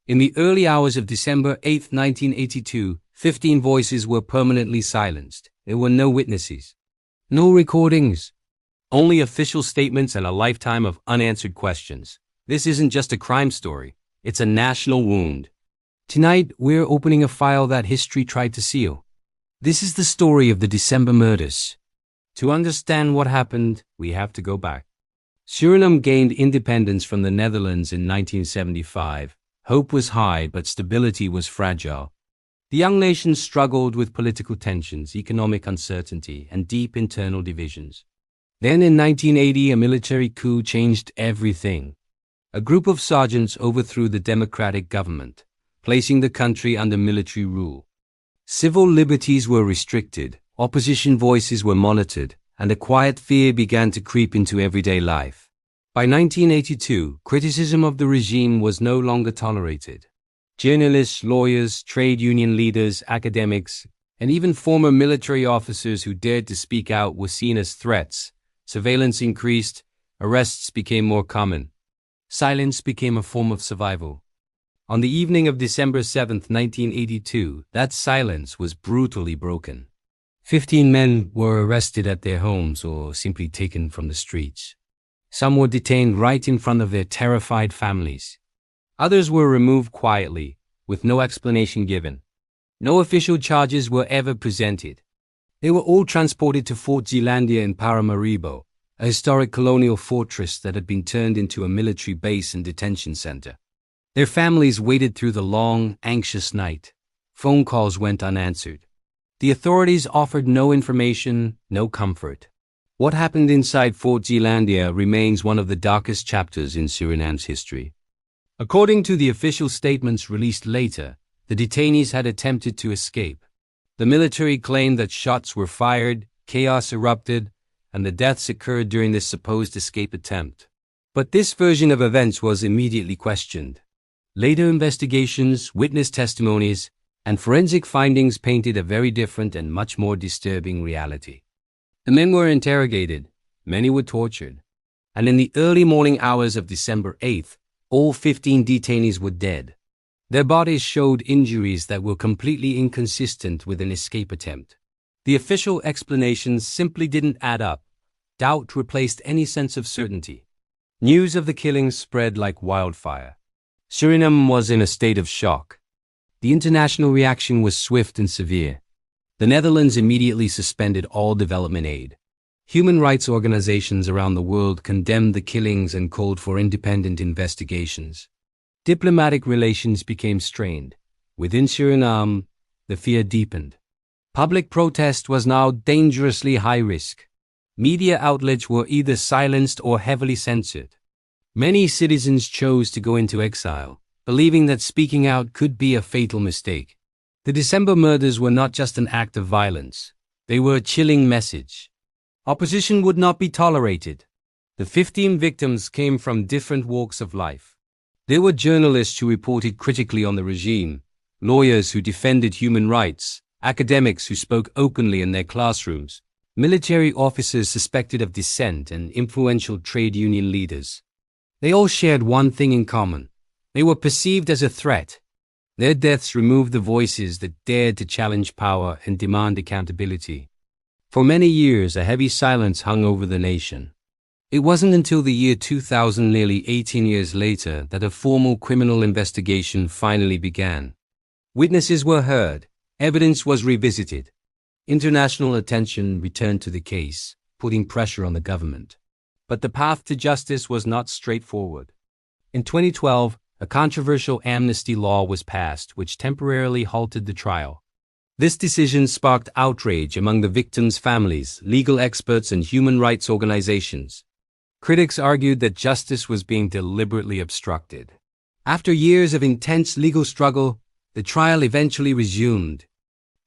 In the early hours of December 8, 1982, 15 voices were permanently silenced. There were no witnesses, no recordings, only official statements and a lifetime of unanswered questions. This isn't just a crime story, it's a national wound. Tonight, we're opening a file that history tried to seal. This is the story of the December murders. To understand what happened, we have to go back. Suriname gained independence from the Netherlands in 1975. Hope was high, but stability was fragile. The young nation struggled with political tensions, economic uncertainty, and deep internal divisions. Then in 1980, a military coup changed everything. A group of sergeants overthrew the democratic government, placing the country under military rule. Civil liberties were restricted, opposition voices were monitored, and a quiet fear began to creep into everyday life. By 1982, criticism of the regime was no longer tolerated. Journalists, lawyers, trade union leaders, academics, and even former military officers who dared to speak out were seen as threats. Surveillance increased, arrests became more common. Silence became a form of survival. On the evening of December 7, 1982, that silence was brutally broken. 15 men were arrested at their homes or simply taken from the streets. Some were detained right in front of their terrified families. Others were removed quietly, with no explanation given. No official charges were ever presented. They were all transported to Fort Zeelandia in Paramaribo, a historic colonial fortress that had been turned into a military base and detention center. Their families waited through the long, anxious night. Phone calls went unanswered. The authorities offered no information, no comfort. What happened inside Fort Zeelandia remains one of the darkest chapters in Suriname's history. According to the official statements released later, the detainees had attempted to escape. The military claimed that shots were fired, chaos erupted, and the deaths occurred during this supposed escape attempt. But this version of events was immediately questioned. Later investigations, witness testimonies, and forensic findings painted a very different and much more disturbing reality. The men were interrogated, many were tortured, and in the early morning hours of December 8th, all 15 detainees were dead. Their bodies showed injuries that were completely inconsistent with an escape attempt. The official explanations simply didn't add up. Doubt replaced any sense of certainty. News of the killings spread like wildfire. Suriname was in a state of shock. The international reaction was swift and severe. The Netherlands immediately suspended all development aid. Human rights organizations around the world condemned the killings and called for independent investigations. Diplomatic relations became strained. Within Suriname, the fear deepened. Public protest was now dangerously high risk. Media outlets were either silenced or heavily censored. Many citizens chose to go into exile, believing that speaking out could be a fatal mistake. The December murders were not just an act of violence. They were a chilling message. Opposition would not be tolerated. The 15 victims came from different walks of life. There were journalists who reported critically on the regime, lawyers who defended human rights, academics who spoke openly in their classrooms, military officers suspected of dissent, and influential trade union leaders. They all shared one thing in common. They were perceived as a threat. Their deaths removed the voices that dared to challenge power and demand accountability. For many years, a heavy silence hung over the nation. It wasn't until the year 2000, nearly 18 years later, that a formal criminal investigation finally began. Witnesses were heard, evidence was revisited. International attention returned to the case, putting pressure on the government. But the path to justice was not straightforward. In 2012, a controversial amnesty law was passed which temporarily halted the trial. This decision sparked outrage among the victims' families, legal experts, and human rights organizations. Critics argued that justice was being deliberately obstructed. After years of intense legal struggle, the trial eventually resumed.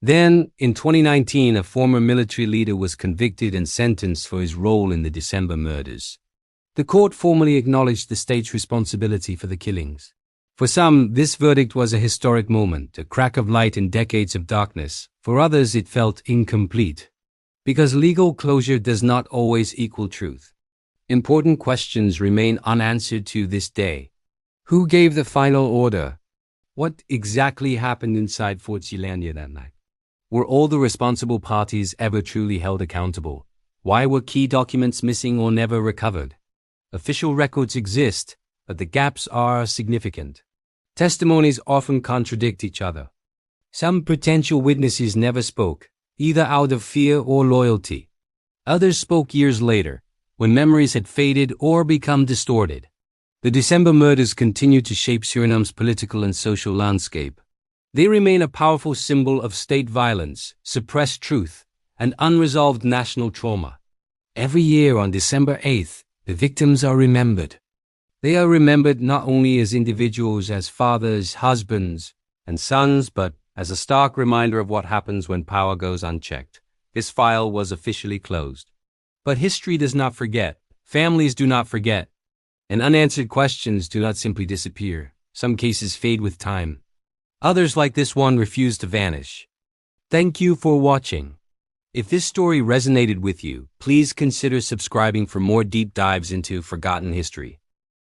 Then, in 2019, a former military leader was convicted and sentenced for his role in the December murders. The court formally acknowledged the state's responsibility for the killings. For some, this verdict was a historic moment, a crack of light in decades of darkness. For others, it felt incomplete. Because legal closure does not always equal truth. Important questions remain unanswered to this day. Who gave the final order? What exactly happened inside Fort Zeelandia that night? Were all the responsible parties ever truly held accountable? Why were key documents missing or never recovered? Official records exist, but the gaps are significant. Testimonies often contradict each other. Some potential witnesses never spoke, either out of fear or loyalty. Others spoke years later, when memories had faded or become distorted. The December murders continue to shape Suriname's political and social landscape. They remain a powerful symbol of state violence, suppressed truth, and unresolved national trauma. Every year on December 8th, the victims are remembered. They are remembered not only as individuals, as fathers, husbands, and sons, but as a stark reminder of what happens when power goes unchecked. This file was officially closed. But history does not forget. Families do not forget. And unanswered questions do not simply disappear. Some cases fade with time. Others, like this one, refuse to vanish. Thank you for watching. If this story resonated with you, please consider subscribing for more deep dives into forgotten history.